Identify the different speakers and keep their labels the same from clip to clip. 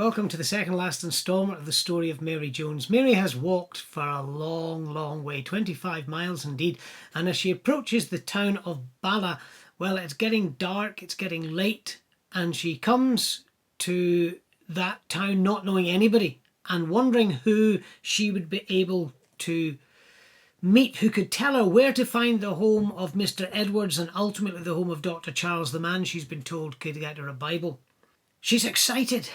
Speaker 1: Welcome to the second last instalment of the story of Mary Jones. Mary has walked for a long way, 25 miles indeed, and as she approaches the town of Bala, well, it's getting dark, it's getting late, and she comes to that town not knowing anybody and wondering who she would be able to meet, who could tell her where to find the home of Mr. Edwards and ultimately the home of Dr. Charles, the man she's been told could get her a Bible. She's excited.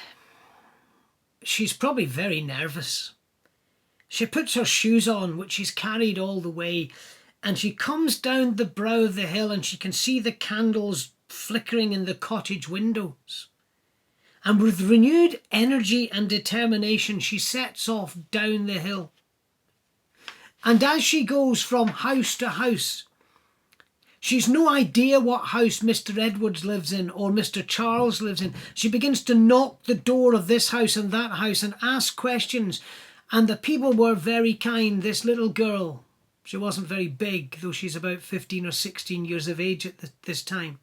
Speaker 1: She's probably very nervous. She puts her shoes on, which she's carried all the way, and she comes down the brow of the hill and she can see the candles flickering in the cottage windows. And with renewed energy and determination, she sets off down the hill. And as she goes from house to house, she's no idea what house Mr. Edwards lives in or Mr. Charles lives in. She begins to knock the door of this house and that house and ask questions. And the people were very kind. This little girl, she wasn't very big, though she's about 15 or 16 years of age at this time.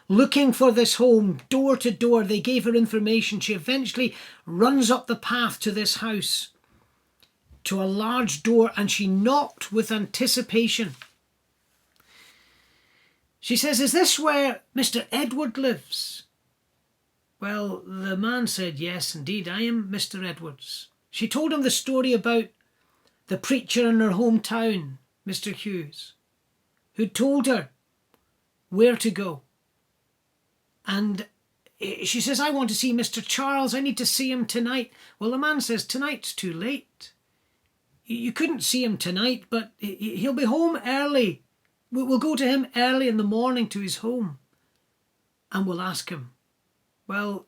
Speaker 1: Looking for this home, door to door, they gave her information. She eventually runs up the path to this house, to a large door, and she knocked with anticipation. She says, "Is this where Mr. Edward lives?" Well, the man said, "Yes, indeed, I am Mr. Edwards." She told him the story about the preacher in her hometown, Mr. Hughes, who told her where to go. And she says, "I want to see Mr. Charles. I need to see him tonight." Well, the man says, "Tonight's too late. You couldn't see him tonight, but he'll be home early. We'll go to him early in the morning to his home and we'll ask him." Well,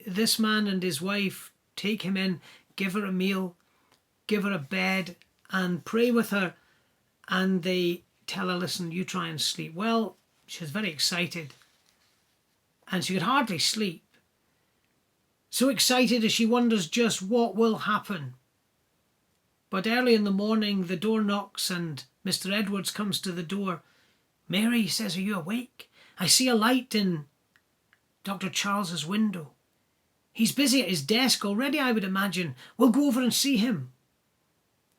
Speaker 1: this man and his wife take him in, give her a meal, give her a bed and pray with her, and they tell her, "Listen, you try and sleep." Well, she's very excited and she could hardly sleep. So excited as she wonders just what will happen. But early in the morning the door knocks and Mr. Edwards comes to the door. "Mary," he says, "are you awake? I see a light in Dr. Charles's window. He's busy at his desk already, I would imagine. We'll go over and see him."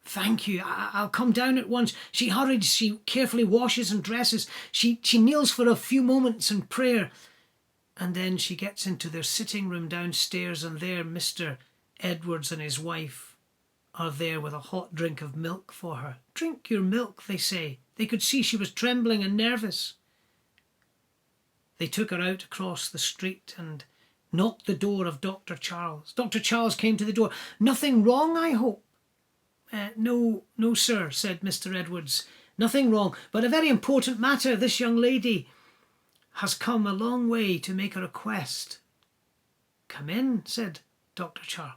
Speaker 1: "Thank you, I'll come down at once." She hurries, she carefully washes and dresses. She kneels for a few moments in prayer. And then she gets into their sitting room downstairs, and there Mr. Edwards and his wife are there with a hot drink of milk for her. "Drink your milk," they say. They could see she was trembling and nervous. They took her out across the street and knocked the door of Dr. Charles. Dr. Charles came to the door. "Nothing wrong, I hope?" No, sir," said Mr. Edwards. "Nothing wrong, but a very important matter. This young lady has come a long way to make a request." "Come in," said Dr. Charles.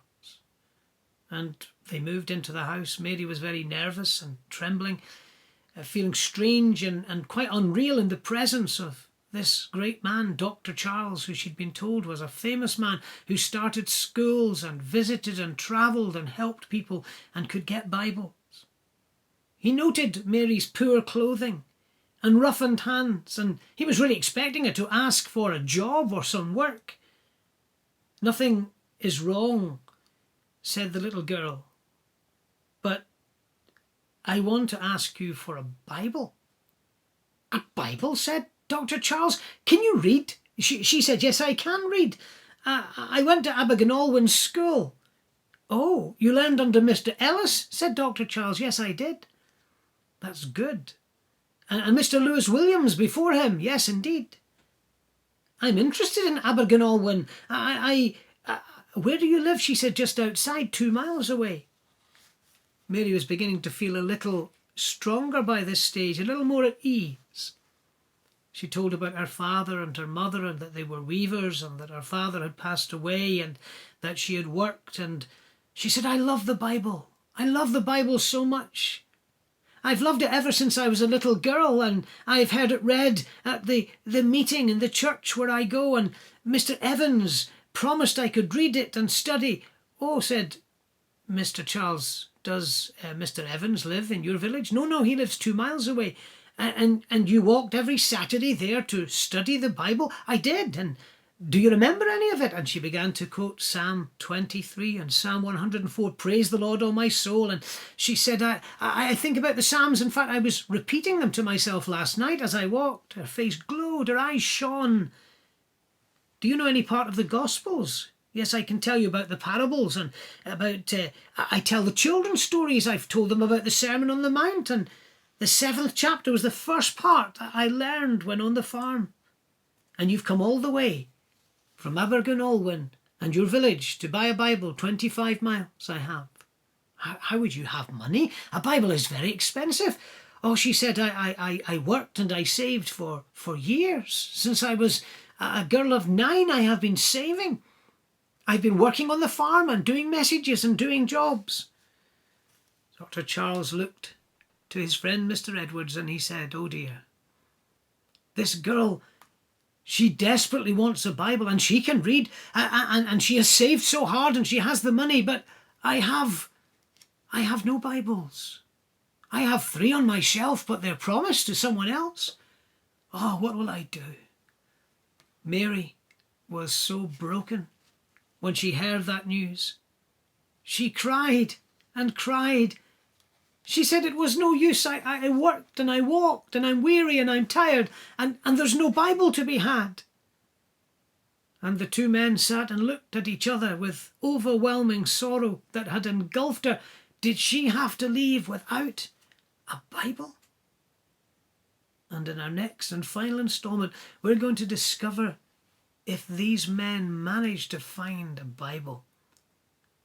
Speaker 1: And they moved into the house. Mary was very nervous and trembling, feeling strange and quite unreal in the presence of this great man, Dr. Charles, who she'd been told was a famous man who started schools and visited and travelled and helped people and could get Bibles. He noted Mary's poor clothing and roughened hands, and he was really expecting her to ask for a job or some work. "Nothing is wrong," said the little girl, "but I want to ask you for a Bible." "A Bible?" said Dr. Charles. "Can you read?" She said, "Yes, I can read. I went to Abergynolwyn School." "Oh, you learned under Mr. Ellis?" said Dr. Charles. "Yes, I did." "That's good. And Mr. Lewis Williams before him?" "Yes, indeed." "I'm interested in Abergynolwyn. Where do you live?" she said. "Just outside, 2 miles away." Mary was beginning to feel a little stronger by this stage, a little more at ease. She told about her father and her mother, and that they were weavers, and that her father had passed away, and that she had worked. And she said, "I love the Bible. I love the Bible so much. I've loved it ever since I was a little girl, and I've heard it read at the meeting in the church where I go, and Mr. Evans promised I could read it and study." "Oh," said Mr. Charles, "does Mr. Evans live in your village?" No, he lives 2 miles away." And you walked every Saturday there to study the Bible?" "I did, and do you remember any of it? And she began to quote Psalm 23 and Psalm 104, praise the Lord, O my soul. And she said, I think about the Psalms. In fact, I was repeating them to myself last night as I walked. Her face glowed, her eyes shone. Do you know any part of the Gospels? Yes, I can tell you about the parables and about, I tell the children stories. I've told them about the Sermon on the Mount, and the 7th chapter was the first part I learned when on the farm. And you've come all the way from Abergyn and your village to buy a Bible, 25 miles I have. How would you have money? A Bible is very expensive. Oh, she said, I worked and I saved for years. Since I was a girl of 9, I have been saving. I've been working on the farm and doing messages and doing jobs. Dr. Charles looked to his friend Mr. Edwards and he said, oh dear, this girl, she desperately wants a Bible and she can read and she has saved so hard and she has the money, but I have no Bibles. I have 3 on my shelf, but they're promised to someone else. Oh, what will I do? Mary was so broken when she heard that news. She cried and cried. She said it was no use. I worked and I walked and I'm weary and I'm tired and there's no Bible to be had. And the 2 men sat and looked at each other with overwhelming sorrow that had engulfed her. Did she have to leave without a Bible? And in our next and final instalment, we're going to discover if these men managed to find a Bible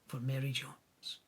Speaker 1: for Mary Jones.